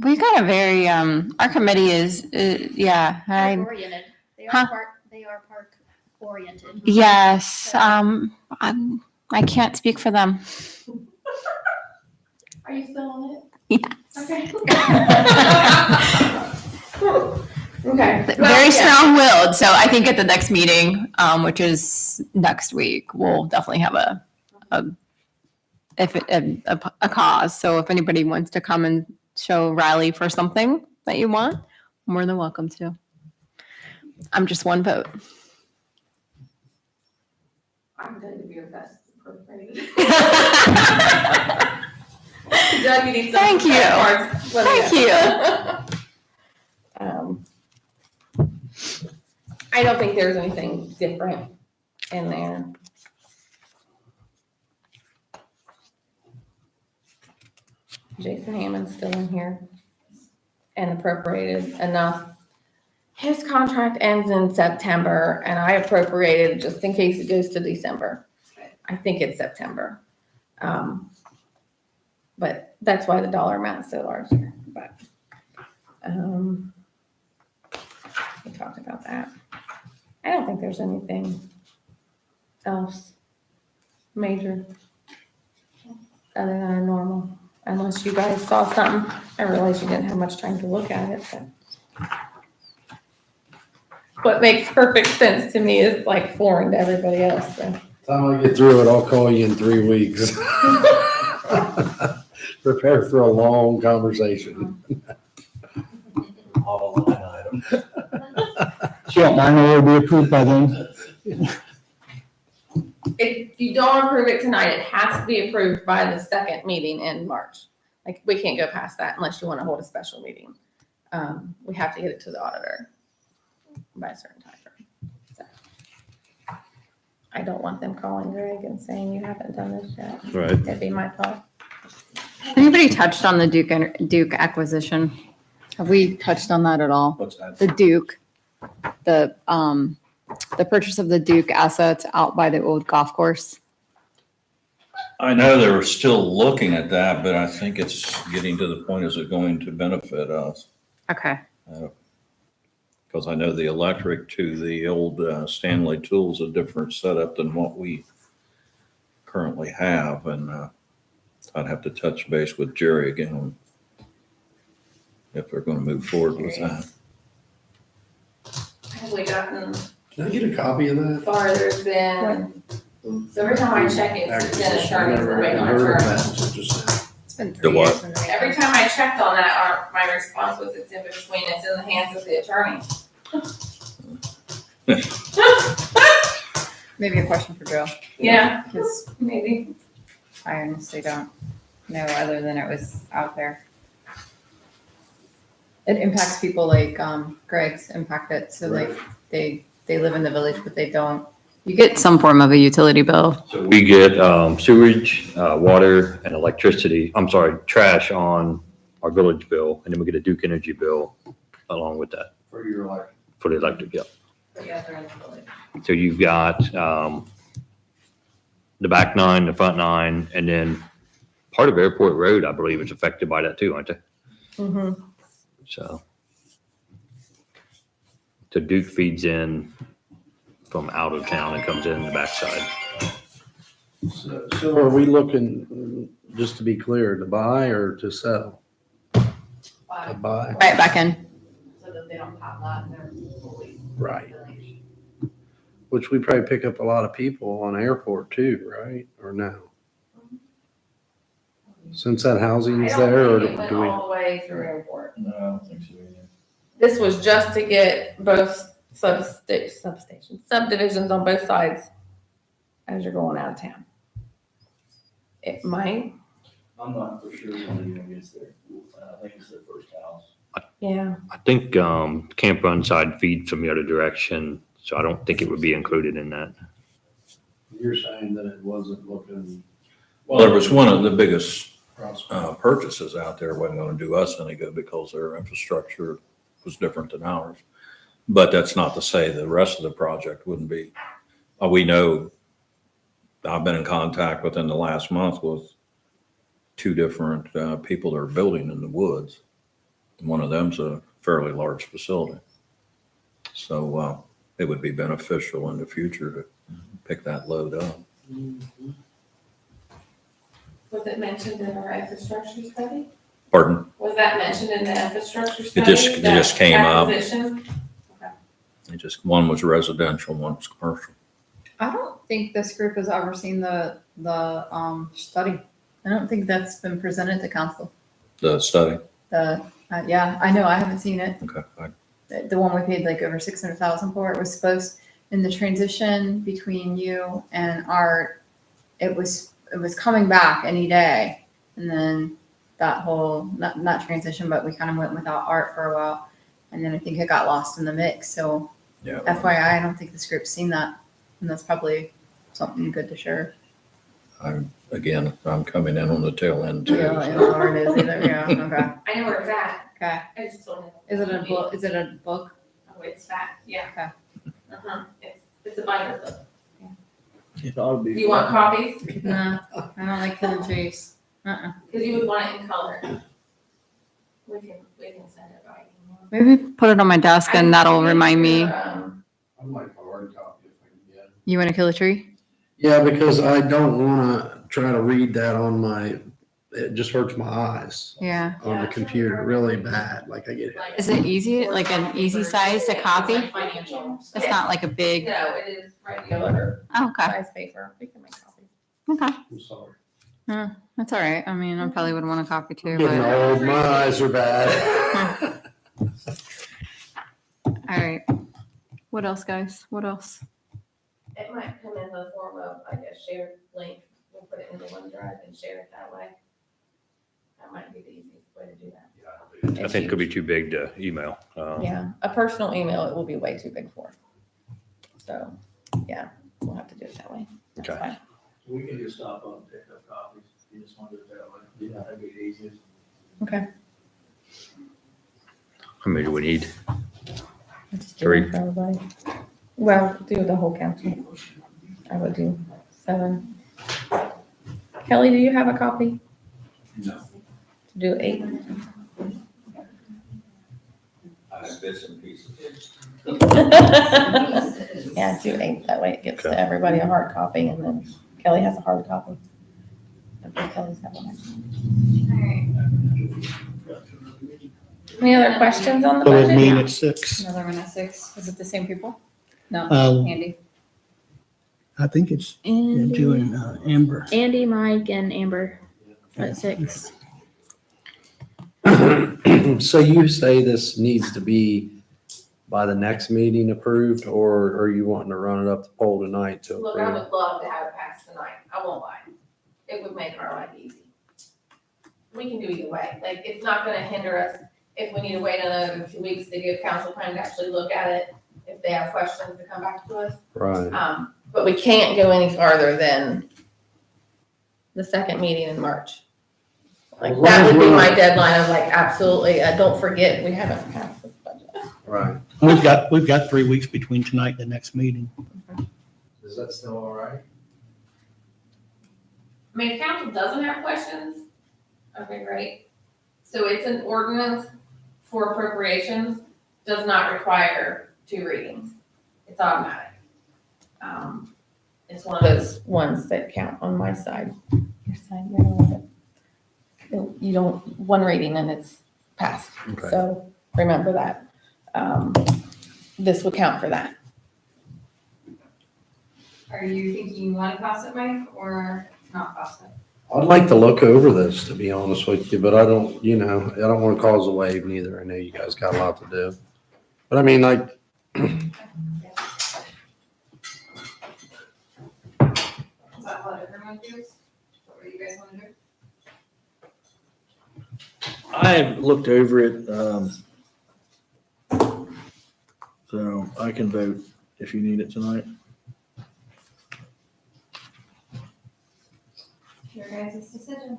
We got a very, our committee is, yeah, Park oriented. They Huh? they are park oriented. yes, I can't speak for them. Are you still on it? Yes. Okay. Okay. Very Well, yeah. strong-willed, so I think at the next meeting, which is next week, we'll definitely have a cause. So if anybody wants to come and show Riley for something that you want, more than welcome to. I'm just one vote. I'm going to Beer Fest appropriated. Doug, you need some. Thank you. cards. Let me Thank know. I don't think there's anything different in there. Jason Hammond's still in here and appropriated enough. His contract ends in September and I appropriated just in case it goes to December. I think it's September. But that's why the dollar amount is so large here, but, we talked about that. I don't think there's anything else major other than our normal, unless you guys saw something. I realize you didn't have much time to look at it, but what makes perfect sense to me is like foreign to everybody else, so. Time I get through it, I'll call you in 3 weeks. Prepare for a long conversation. All line items. Yeah, mine will be approved by then. If you don't approve it tonight, it has to be approved by the second meeting in March. Like, we can't go past that unless you want to hold a special meeting. We have to get it to the auditor by a certain time frame. So I don't want them calling Greg and saying you haven't done this yet. Right. It'd be my fault. Anybody touched on the Duke acquisition? Have we touched on that at all? What's that? The Duke, the purchase of the Duke assets out by the old golf course. I know they were still looking at that, but I think it's getting to the point, is it going to benefit us? Okay. Because I know the electric to the old Stanley Tools, a different setup than what we currently have. And I'd have to touch base with Jerry again if they're going to move forward with that. Have we gotten Can I get a copy of that? farther than, so every time I check it, it's been I attorneys, never we're waiting on heard of attorneys. that, so just now. It's been The 3 what? years. since I- Every time I checked on that, my response was it's in between, it's in the hands of the attorney. Maybe a question for Joe, Yeah, because maybe. I honestly don't know other than it was out there. It impacts people like Greg's impacted, so like they live in the village, but they don't. You get some form of a utility bill. So we get sewage, water, and electricity, I'm sorry, trash on our village bill, and then we get a Duke Energy bill along with that For your electric. for the electric, yep. But yeah, they're in the village. So you've got the back 9, the front 9, and then part of Airport Road, I believe, is affected by that too, aren't they? Mm-hmm. So. So Duke feeds in from out of town and comes in the backside. So are we looking, just to be clear, to buy or to sell? To buy, Right back in. So that they don't have that and they're fully. right. Which we probably pick up a lot of people on airport too, right? Or no? Since that housing's there, or It went do we? all the way through airport. No, I don't think so either. This was just to get both subdivisions on both sides as you're going out of town. It might, I'm not for sure when it even gets there. I think it's their first house. yeah. I think Camp Run side feeds from the other direction, so I don't think it would be included in that. You're saying that it wasn't looking. Well, there was one of the biggest prosperous. purchases out there wasn't going to do us any good because their infrastructure was different than ours. But that's not to say the rest of the project wouldn't be. We know, I've been in contact within the last month with 2 different people that are building in the woods. One of them's a fairly large facility. So it would be beneficial in the future to pick that load up. Was it mentioned in our infrastructure study? Pardon? Was that mentioned in the infrastructure study? It just came up. Acquisition? It just, one was residential, one was commercial. I don't think this group has ever seen the study. I don't think that's been presented to council. The study? Yeah, I know, I haven't seen it. Okay. The one we paid like over 600,000 for, it was supposed, in the transition between you and Art, it was coming back any day. And then that whole, not transition, but we kind of went without Art for a while. And then I think it got lost in the mix. So Yeah. FYI, I don't think this group's seen that. And that's probably something good to share. I'm coming in on the tail end too. Yeah, I don't know where it is either. Yeah, okay. I know where it's at. Okay. I just told him. Is it a book? Is it a book? Oh, it's fat, yeah. Okay. Uh-huh, it's a binder book. It ought to be. Do you want copies? No, I don't like killing trees. Because you would want it in color. We can send it by email. Maybe put it on my desk and that'll remind me. I'd like a hard copy if I can get it. You want to kill a tree? Yeah, because I don't want to try to read that on my, it just hurts my eyes Yeah. on the computer really bad. Like I get it. Is it easy, like an easy size to copy? It's like financial. It's not like a big. No, it is regular Oh, okay. size paper. We can make copies. Okay. I'm sorry. That's all right. I mean, I probably would want a copy too, Getting but old, my eyes are bad. all right. What else, guys? What else? It might come in the form of like a shared link. We'll put it into OneDrive and share it that way. That might be the easiest way to do that. I think it could be too big to email. Yeah, a personal email, it will be way too big for. So, yeah, we'll have to do it that way. That's Okay. fine. We can just stop up and pick up copies. You just want to do it that way. Yeah, that'd be the easiest. Okay. How many do we need? Just do 3. one for everybody. Well, do the whole council. I would do 7. Kelly, do you have a copy? No. Do 8? I have bits and pieces. Yeah, do 8. That way it gets Okay. to everybody a hard copy and then Kelly has a hard copy. I think Kelly's got one. Any other questions on the So it'd mean budget? it's 6. Another one at 6. Is it the same people? No, Uh, Andy. I think it's Andy, you and Amber. Andy, Mike, and Amber at 6. So you say this needs to be by the next meeting approved, or are you wanting to run it up the poll tonight to Look, I approve? would love to have it passed tonight, I won't lie. It would make our life easy. We can do either way, like, it's not gonna hinder us if we need to wait another 2 weeks to give council time to actually look at it, if they have questions to come back to us. Right. But we can't go any farther than the second meeting in March. Like, that would be my deadline of like, absolutely, don't forget, we haven't passed this budget. Right. We've got 3 weeks between tonight and the next meeting. Is that still all right? I mean, if council doesn't have questions, okay, great. So it's an ordinance for appropriations, does not require 2 readings. It's automatic. It's one of those ones that count on my side. Your side, you're the one that, you don't, 1 reading and it's passed. Okay. So remember that. This would count for that. Are you thinking you want to pass it, Mike, or not pass it? I'd like to look over this, to be honest with you, but I don't, I don't want to cause a wave neither. I know you guys got a lot to do. But I mean, like, Is that what everyone feels? What do you guys want to do? I have looked over it, so I can vote if you need it tonight. Your guys' decision.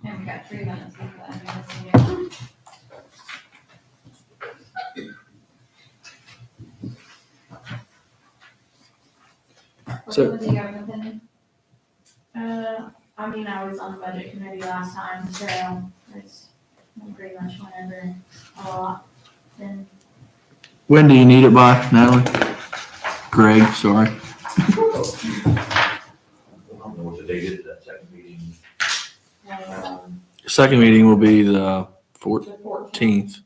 And we got 3 minutes before the end of this meeting. So- What do you have an opinion? I mean, I was on the budget committee last time, so it's pretty much whenever a lot. Then When do you need it by, Natalie? Greg, sorry. I don't know what the date is, that second meeting. Second meeting will be the The 14th.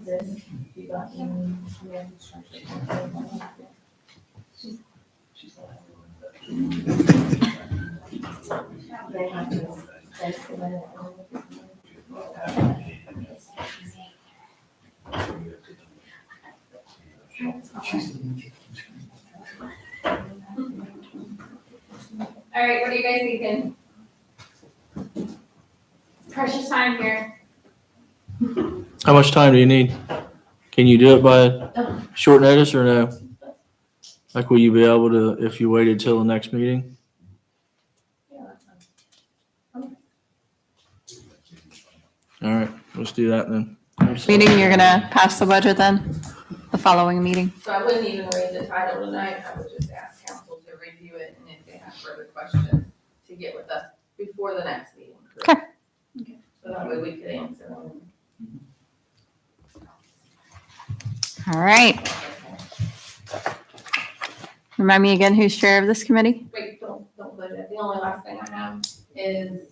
Then you got They have to, that's the minute. All right, what are you guys thinking? Precious time here. How much time do you need? Can you do it by short notice or no? Like, will you be able to, if you waited till the next meeting? Yeah, that's fine. All right, let's do that then. Meeting, you're gonna pass the budget then, the following meeting? So I wouldn't even read the title tonight, I would just ask council to review it, and if they have further questions, to get with us before the next meeting. Okay. So that way we could answer them. All right. Remind me again who's chair of this committee? Wait, don't put it, the only last thing I have is,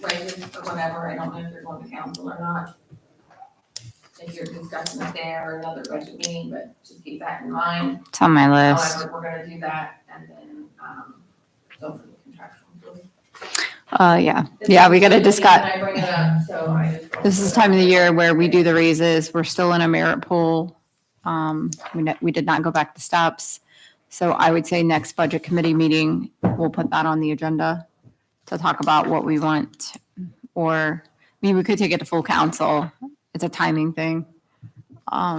raises or whatever, I don't know if you're going to council or not. If you're discussing it there or another budget meeting, but just keep that in mind. It's on my list. However, we're gonna do that, and then, don't forget contractual. Yeah, we gotta discuss. I bring it up, so I just. This is the time of the year where we do the raises. We're still in a merit pool. We did not go back to steps. So I would say next budget committee meeting, we'll put that on the agenda to talk about what we want. Or, we could take it to full council. It's a timing thing. Are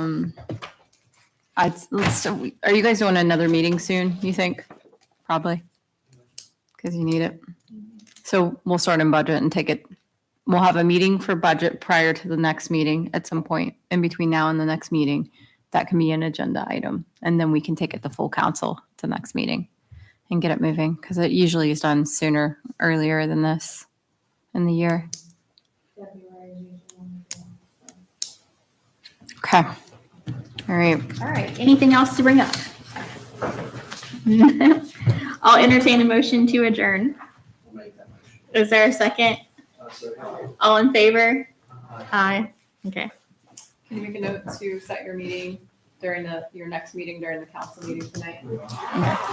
you guys doing another meeting soon, you think? Probably. Because you need it. So we'll start in budget and take it. We'll have a meeting for budget prior to the next meeting at some point in between now and the next meeting. That can be an agenda item. And then we can take it to full council to the next meeting and get it moving. Because it usually is done sooner, earlier than this in the year. That'd Okay. All right. All right, anything else to bring up? I'll entertain a motion to adjourn. I'll make that motion. Is there a second? All in favor? Aye. Okay. Can you make a note to set your meeting during your next meeting during the council meeting tonight?